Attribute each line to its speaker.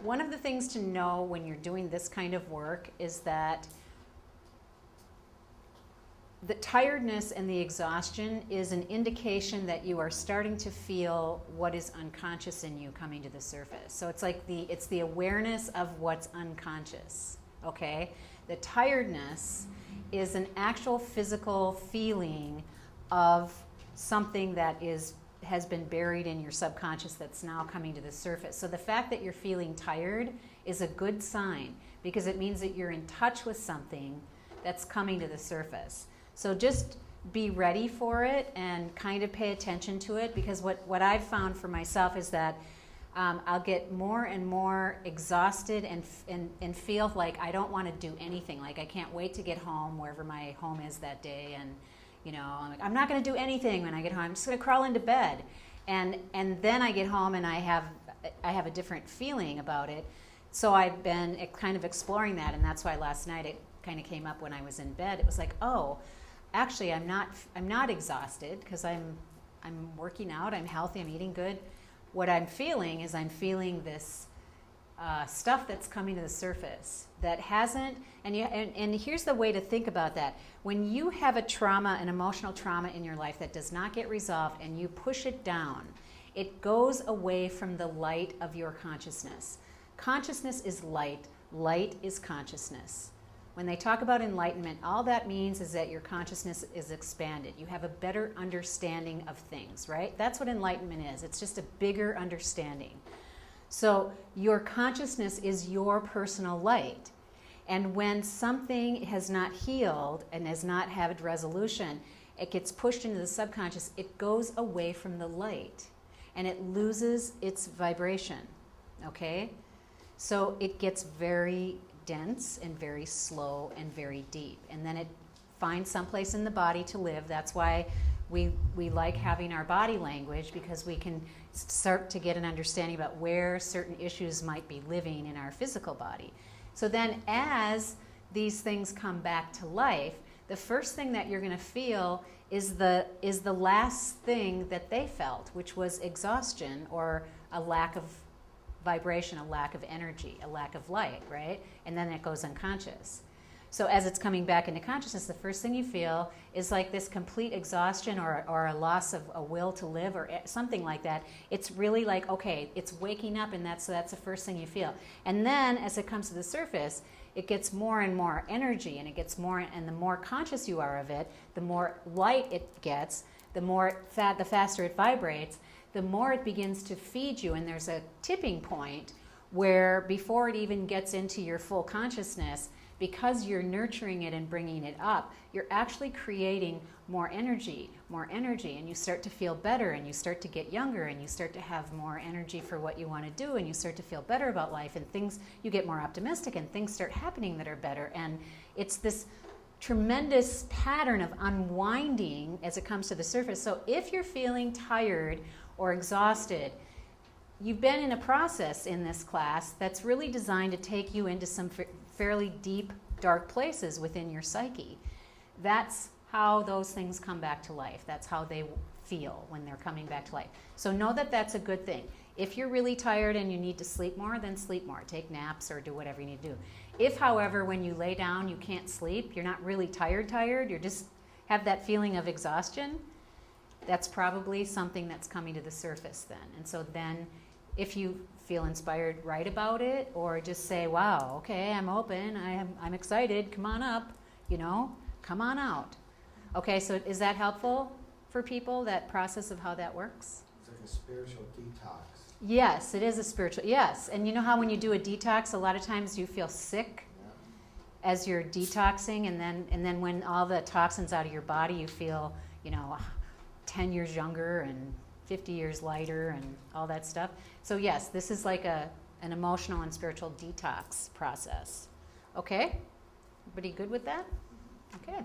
Speaker 1: one of the things to know when you're doing this kind of work is that the tiredness and the exhaustion is an indication that you are starting to feel what is unconscious in you coming to the surface. So it's like it's the awareness of what's unconscious, okay? The tiredness is an actual physical feeling of something that has been buried in your subconscious that's now coming to the surface. So the fact that you're feeling tired is a good sign because it means that you're in touch with something that's coming to the surface. So just be ready for it and kind of pay attention to it, because what I've found for myself is that I'll get more and more exhausted and feel like I don't want to do anything. Like I can't wait to get home, wherever my home is that day, and I'm like, I'm not going to do anything when I get home. I'm just going to crawl into bed, and then I get home and I have a different feeling about it. So I've been kind of exploring that, and that's why last night it kind of came up when I was in bed. It was like, oh, actually I'm not exhausted because I'm working out, I'm healthy, I'm eating good. What I'm feeling is I'm feeling this stuff that's coming to the surface that hasn't, and here's the way to think about that. When you have a trauma, an emotional trauma in your life that does not get resolved and you push it down, it goes away from the light of your consciousness. Consciousness is light, light is consciousness. When they talk about enlightenment, all that means is that your consciousness is expanded. You have a better understanding of things, right? That's what enlightenment is. It's just a bigger understanding. So your consciousness is your personal light. And when something has not healed and has not had resolution, it gets pushed into the subconscious, it goes away from the light and it loses its vibration, okay? So it gets very dense and very slow and very deep, and then it finds someplace in the body to live. That's why we like having our body language, because we can start to get an understanding about where certain issues might be living in our physical body. So then as these things come back to life, the first thing that you're going to feel is the last thing that they felt, which was exhaustion or a lack of vibration, a lack of energy, a lack of light, right? And then it goes unconscious. So as it's coming back into consciousness, the first thing you feel is like this complete exhaustion or a loss of a will to live or something like that. It's really like, okay, it's waking up, and that's the first thing you feel. And then as it comes to the surface, it gets more and more energy, and it gets more, and the more conscious you are of it, the more light it gets, the faster it vibrates, the more it begins to feed you. And there's a tipping point where before it even gets into your full consciousness, because you're nurturing it and bringing it up, you're actually creating more energy, and you start to feel better, and you start to get younger, and you start to have more energy for what you want to do, and you start to feel better about life, and you get more optimistic, and things start happening that are better. And it's this tremendous pattern of unwinding as it comes to the surface. So if you're feeling tired or exhausted, you've been in a process in this class that's really designed to take you into some fairly deep, dark places within your psyche. That's how those things come back to life. That's how they feel when they're coming back to life. So know that that's a good thing. If you're really tired and you need to sleep more, then sleep more. Take naps or do whatever you need to do. If, however, when you lay down you can't sleep, you're not really tired, you just have that feeling of exhaustion, that's probably something that's coming to the surface then. And so then if you feel inspired, write about it, or just say, wow, okay, I'm open, I'm excited, come on up, come on out. Okay, so is that helpful for people, that process of how that works?
Speaker 2: It's like a spiritual detox.
Speaker 1: Yes, it is a spiritual, yes. And you know how when you do a detox, a lot of times you feel sick as you're detoxing, and then when all the toxins out of your body, you feel, 10 years younger and 50 years lighter and all that stuff. So yes, this is like an emotional and spiritual detox process. Okay? Everybody good with that? Okay.